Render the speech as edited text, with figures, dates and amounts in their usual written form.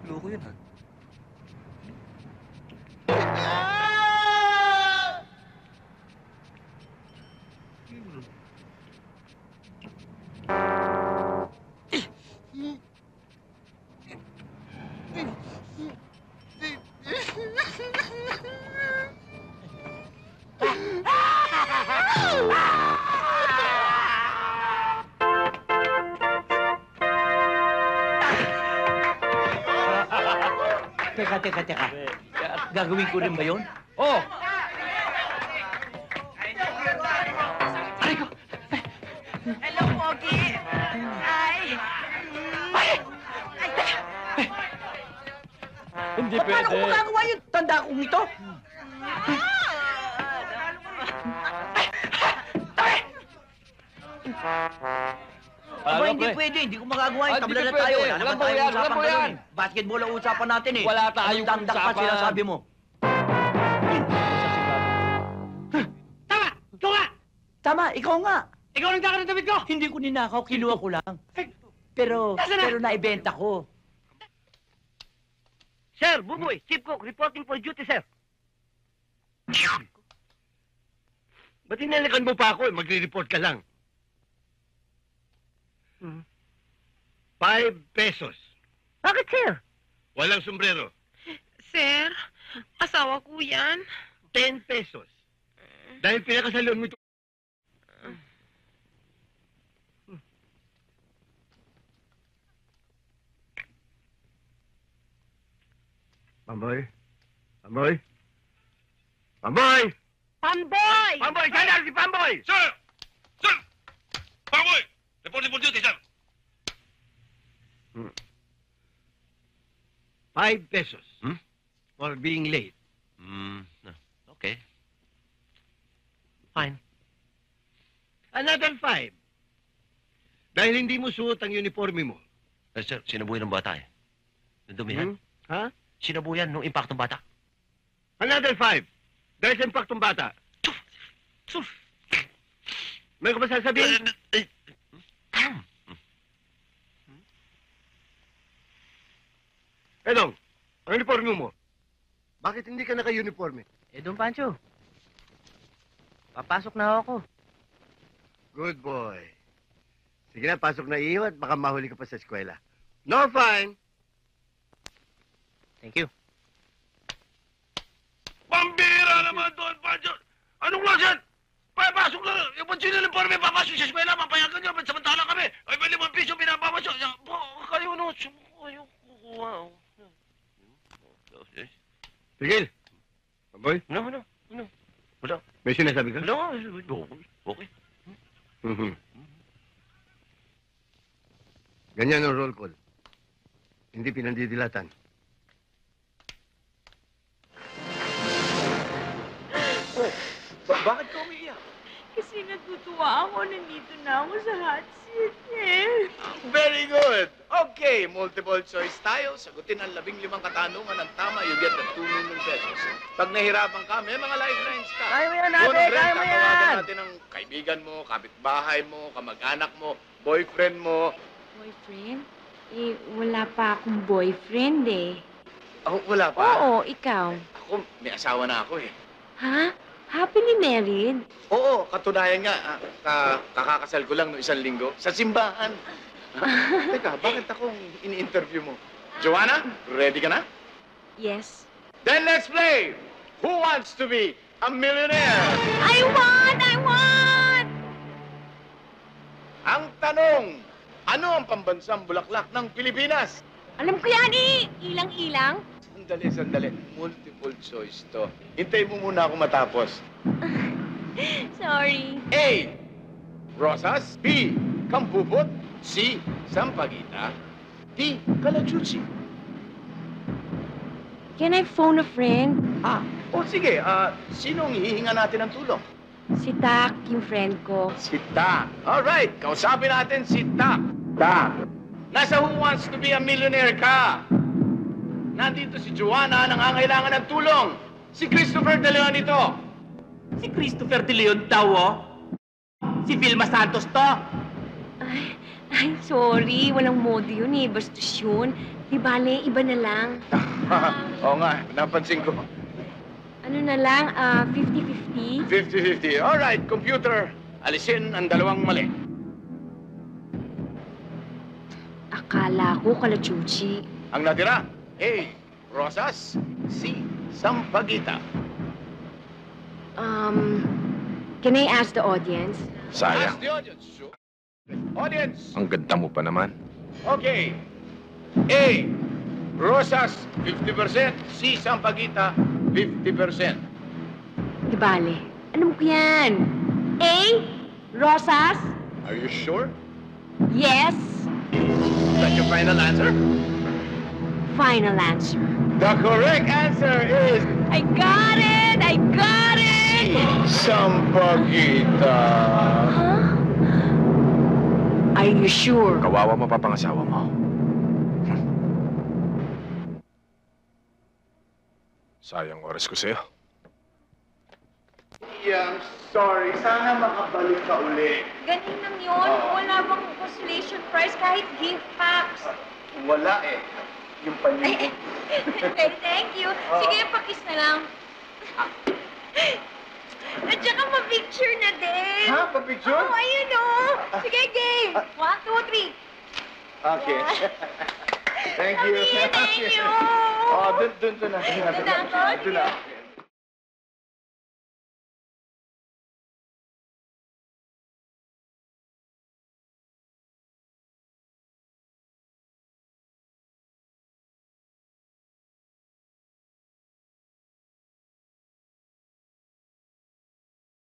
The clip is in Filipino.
Loko yun, ha? Teka. Gagawin ko rin ba yun? Oh! Aray ko! Hello, Pogi! Ay! Hindi Paano ko magagawa yun? Tanda kong ito? Aba, hindi pwede. Hindi ko magagawa yun. Tabla na tayo. Wala naman tayong usapan ganun. Basketball ang usapan natin eh. Wala tayong Dandak pa usapan. sinasabi mo. Tama! Ikaw nga! Tama, ikaw nga. Ikaw nang ng damit ko! Hindi ko ninakaw, kinuha ko lang. Pero naibenta ko. Sir, Buboy, Chief Cook, reporting for duty, sir. Ba't inalikan mo pa ako? Magre-report ka lang. 5 pesos. Bakit, sir? Walang sombrero. Sir, asawa ko yan. 10 pesos. Dahil pinakasalon mo ito. Pamboy? Pamboy? Pamboy! Pamboy! Pamboy! Saan si Pamboy? Sir! Sir! Pamboy! Reporting for duty, sir. 5 pesos. For being late. Okay. Fine. Another 5. Dahil hindi mo suot ang uniforme mo. Sir, sinabuhay ng bata eh. Nadumihan. Ha? Sinabuyan nung impact ng bata. Another 5. Dahil sa impaktong bata. May ka ba sasabihin? Edong, ang uniforme mo. Bakit hindi ka naka-uniforme? Don Pancho. Papasok na ako. Good boy. Sige na, pasok na iyo at baka mahuli ka pa sa eskwela. No fine. Thank you. Pambira naman doon, Pancho! Anong lasan? Papasok lang! Yung pansin ng informe, papasok sa eskwela, papayagan nyo, samantala kami. Ay, may 5 piso, pinabawas nyo. Kayo, no? Kayo, kukuha. Tigil. Pamboy, Ano? Wala. may sinasabi ka? Wala. Okay. Ganyan ang roll call. Hindi pinandidilatan. Bakit ka umiiyak? Kasi natutuwa ako. Nandito na ako sa hot seat eh. Very good. Okay, multiple choice tayo. Sagutin ang 15 katanungan ng tama, you get the 2 million pesos. Pag nahirapan ka, may mga lifelines ka. Kaya mo yan, ate! Doon, Brent, Kaya mo yan! tatawagan natin ang kaibigan mo, kapitbahay mo, kamag-anak mo, boyfriend mo. Boyfriend? Eh, wala pa akong boyfriend eh. Ako, wala pa. Oo, ikaw. Ako, may asawa na ako eh. Ha? Happily married? Oo, katunayan nga. Kakakasal ko lang no 1 linggo sa simbahan. Teka, bakit akong ini-interview mo? Joanna, ready ka na? Yes. Then let's play! Who wants to be a millionaire? I want! Ang tanong, ano ang pambansang bulaklak ng Pilipinas? Alam ko yan eh! Ilang-ilang? Sandali. Multiple choice to. Hintay mo muna ako matapos. Sorry. A. Rosas. B. Kampupot. C. Sampaguita. D. Kalachuchi. Can I phone a friend? Sige. Sinong hihinga natin ng tulong? Si Tak, yung friend ko. Si Tak. Alright, kausapin natin si Tak. Tak. Nasa Who Wants to be a Millionaire ka? nandito si Joanna nangangailangan ng tulong. Si Christopher De Leon ito. Si Christopher De Leon daw, oh. Si Vilma Santos to. Ay, sorry. Walang modo yun eh. Bastos yun. Di bale, iba na lang. Oo nga, napansin ko. Ano na lang, 50-50? 50-50. Alright, computer. Alisin ang dalawang mali. Akala ko kalachuchi. Ang natira, A. Rosas. C. Sampaguita. Can I ask the audience? Ask the audience. Sure. Audience. Ang ganda mo pa naman. Okay. A. Rosas, 50%. C. Sampaguita, 50%. Di bale, alam ko yan. A. Rosas? Are you sure? Yes. Is that your final answer? Final answer. The correct answer is I got it! I got C. it! Sampaguita. Huh? Are you sure? Kawawa mo pa pangasawa mo. Sayang oras ko sa'yo. Yeah, I'm sorry. Sana makabalik ka uli. Galing lang yun. Wala bang consolation prize kahit gift packs? Wala eh. Yung panyo. Thank you. Sige, pakis na lang. At saka ma-picture na din. Ha? Pa-picture? Oo, ayun o. Sige, game. 1, 2, 3. Okay. Thank you. Thank you. Oh, dun na. Dun na ako. Dun na.